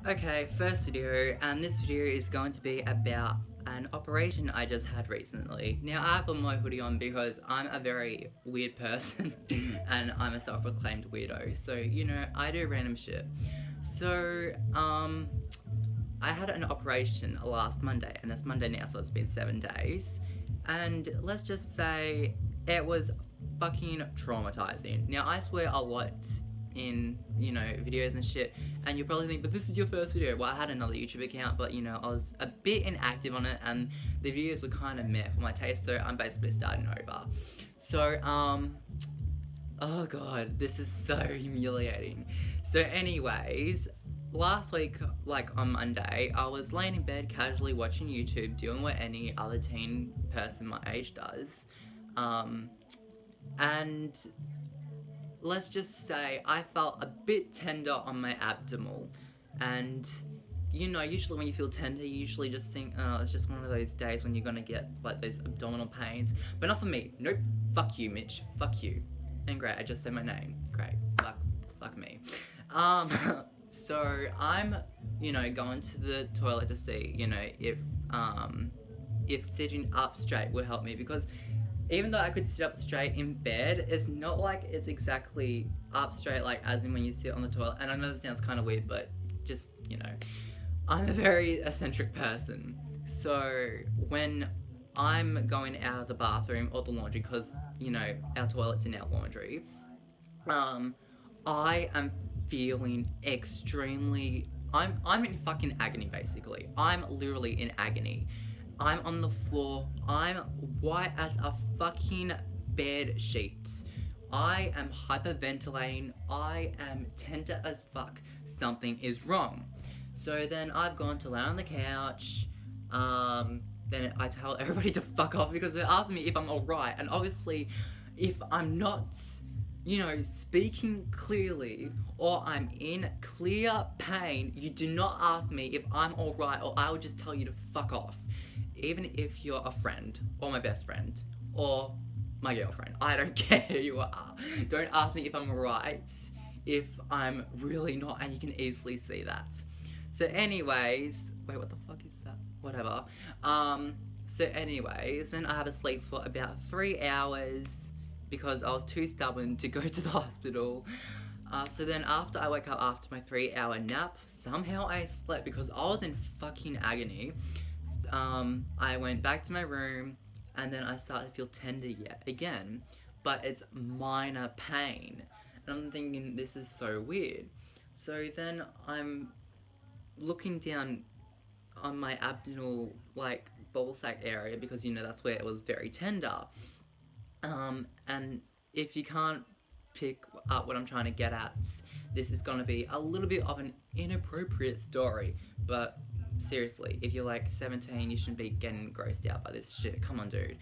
Okay, first video, and this video is going to be about an operation I just had recently. Now, I have my hoodie on because I'm a very weird person and I'm a self-proclaimed weirdo. So, I do random shit. So, I had an operation last Monday, and it's Monday now, so it's been 7 days. And let's just say it was fucking traumatizing. Now, I swear a lot in, videos and shit, and you'll probably think, but this is your first video. Well, I had another YouTube account, but, I was a bit inactive on it, and the videos were kind of meh for my taste, so I'm basically starting over. So, oh god, this is so humiliating. So anyways, last week, like on Monday, I was laying in bed casually watching YouTube, doing what any other teen person my age does, and let's just say I felt a bit tender on my abdomen, and usually when you feel tender, you usually just think, oh, it's just one of those days when you're gonna get like those abdominal pains, but not for me. Nope. Fuck you, Mitch. Fuck you. And great, I just said my name. Great. Fuck me. So I'm, going to the toilet to see, if sitting up straight would help me, because even though I could sit up straight in bed, it's not like it's exactly up straight, like as in when you sit on the toilet. And I know this sounds kind of weird, but just, I'm a very eccentric person. So when I'm going out of the bathroom or the laundry, because, our toilet's in our laundry, I am feeling extremely, I'm in fucking agony, basically. I'm literally in agony. I'm on the floor, I'm white as a fucking bed sheet. I am hyperventilating, I am tender as fuck. Something is wrong. So then I've gone to lay on the couch, then I tell everybody to fuck off because they're asking me if I'm alright, and obviously if I'm not, speaking clearly, or I'm in clear pain, you do not ask me if I'm alright, or I will just tell you to fuck off. Even if you're a friend, or my best friend, or my girlfriend, I don't care who you are. Don't ask me if I'm alright, if I'm really not, and you can easily see that. So anyways, wait, what the fuck is that? Whatever. So anyways, then I have to sleep for about 3 hours, because I was too stubborn to go to the hospital. So then after I woke up after my 3-hour nap, somehow I slept because I was in fucking agony. I went back to my room, and then I started to feel tender yet again, but it's minor pain. And I'm thinking, this is so weird. So then I'm looking down on my abdominal, like, ball sack area, because, that's where it was very tender. And if you can't pick up what I'm trying to get at, this is gonna be a little bit of an inappropriate story, but seriously, if you're like 17, you shouldn't be getting grossed out by this shit. Come on, dude.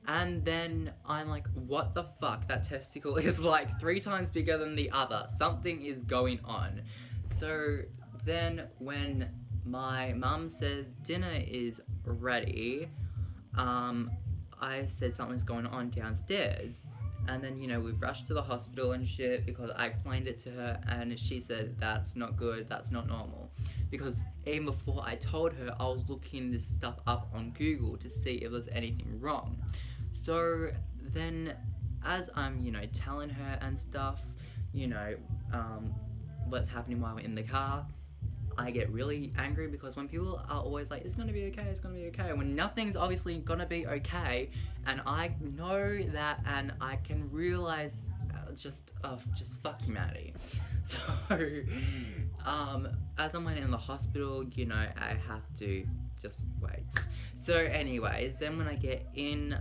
And then I'm like, what the fuck? That testicle is like 3 times bigger than the other. Something is going on. So then when my mum says dinner is ready, I said something's going on downstairs. And then, we've rushed to the hospital and shit because I explained it to her, and she said that's not good, that's not normal. Because even before I told her, I was looking this stuff up on Google to see if there's anything wrong. So then, as I'm, telling her and stuff, what's happening while we're in the car, I get really angry because when people are always like, it's gonna be okay, it's gonna be okay, when nothing's obviously gonna be okay, and I know that, and I can realize just fuck humanity. So, as I'm waiting in the hospital, I have to just wait. So anyways, then when I get in,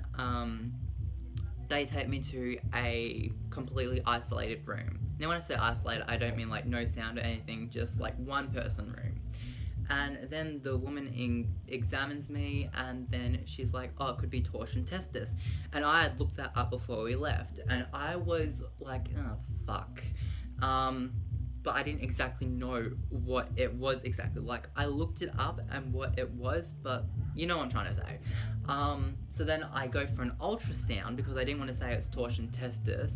they take me to a completely isolated room. Now when I say isolated, I don't mean like no sound or anything, just like 1-person room. And then the woman examines me, and then she's like, oh, it could be torsion testis. And I had looked that up before we left, and I was like, oh, fuck. But I didn't exactly know what it was exactly. Like, I looked it up and what it was, but you know what I'm trying to say. So then I go for an ultrasound because I didn't want to say it's torsion testis.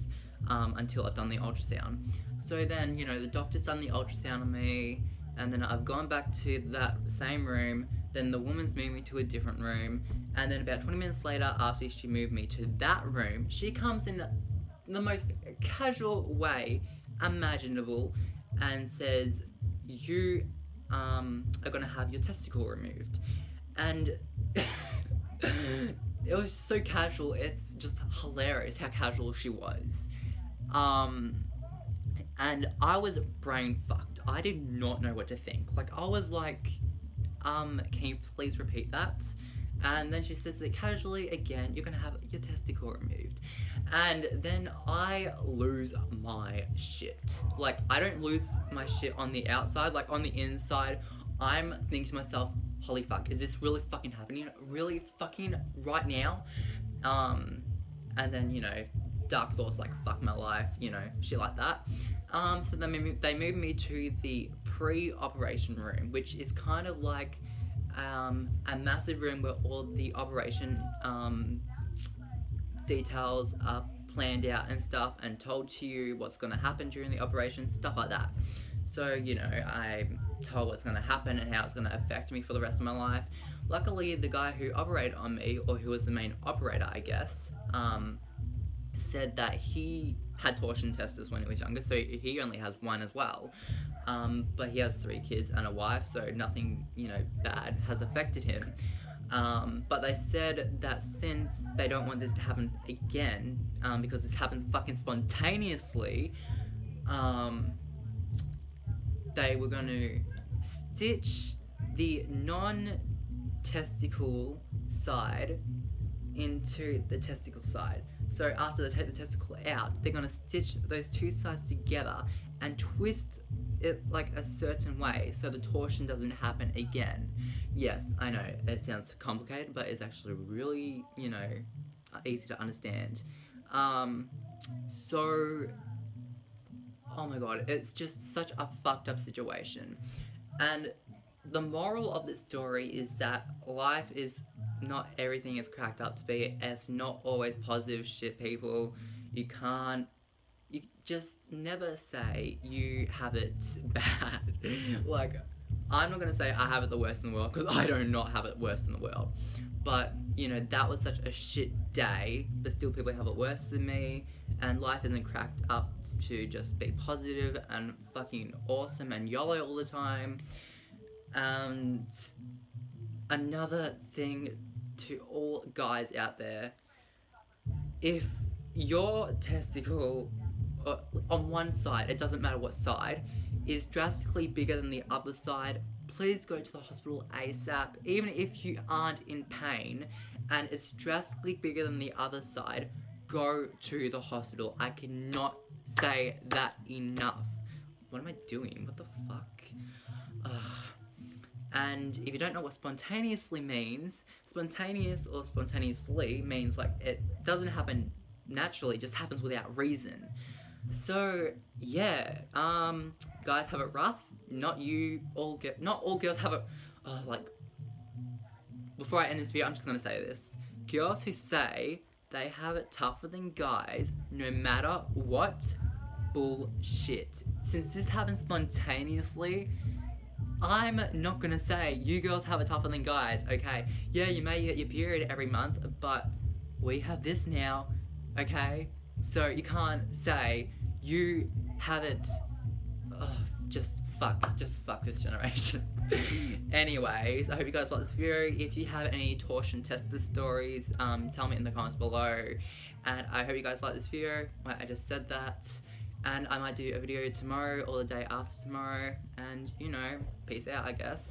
until I've done the ultrasound. So then, you know, the doctor's done the ultrasound on me, and then I've gone back to that same room. Then the woman's moved me to a different room, and then about 20 minutes later, after she moved me to that room, she comes in the most casual way imaginable and says, you are gonna have your testicle removed. And it was so casual. It's just hilarious how casual she was. And I was brain fucked. I did not know what to think. Like, I was like, can you please repeat that? And then she says it casually again, you're gonna have your testicle removed. And then I lose my shit. Like, I don't lose my shit on the outside, like on the inside, I'm thinking to myself, holy fuck, is this really fucking happening? Really fucking right now? And then, you know, dark thoughts like, fuck my life, you know, shit like that. So then they moved me to the pre-operation room, which is kind of like a massive room where all the operation details are planned out and stuff, and told to you what's going to happen during the operation, stuff like that. So, you know, I'm told what's going to happen and how it's going to affect me for the rest of my life. Luckily, the guy who operated on me, or who was the main operator, I guess, said that he had torsion testis when he was younger, so he only has one as well. But he has 3 kids and a wife, so nothing, you know, bad has affected him. But they said that since they don't want this to happen again, because this happens fucking spontaneously, they were going to stitch the non-testicle side into the testicle side. So after they take the testicle out, they're going to stitch those 2 sides together and twist it like a certain way so the torsion doesn't happen again. Yes, I know, it sounds complicated, but it's actually really, you know, easy to understand. So, oh my god, it's just such a fucked up situation. And the moral of this story is that life is not everything it's cracked up to be. It's not always positive shit, people. You just never say you have it bad. Like, I'm not gonna say I have it the worst in the world, because I do not have it worse in the world. But, you know, that was such a shit day. There's still people who have it worse than me, and life isn't cracked up to just be positive and fucking awesome and YOLO all the time. And another thing to all guys out there, if your testicle on one side, it doesn't matter what side, is drastically bigger than the other side, please go to the hospital ASAP. Even if you aren't in pain and it's drastically bigger than the other side, go to the hospital. I cannot say that enough. What am I doing? What the fuck? And if you don't know what spontaneously means, spontaneous or spontaneously means like it doesn't happen naturally, it just happens without reason. So yeah, guys have it rough. Not all girls have it. Like, before I end this video, I'm just gonna say this: girls who say they have it tougher than guys, no matter what, bullshit. Since this happens spontaneously, I'm not gonna say you girls have it tougher than guys, okay? Yeah, you may get your period every month, but we have this now, okay? So you can't say you have it. Just fuck this generation. Anyways, I hope you guys like this video. If you have any torsion testis stories, tell me in the comments below. And I hope you guys like this video. I just said that. And I might do a video tomorrow or the day after tomorrow. And, you know, peace out, I guess.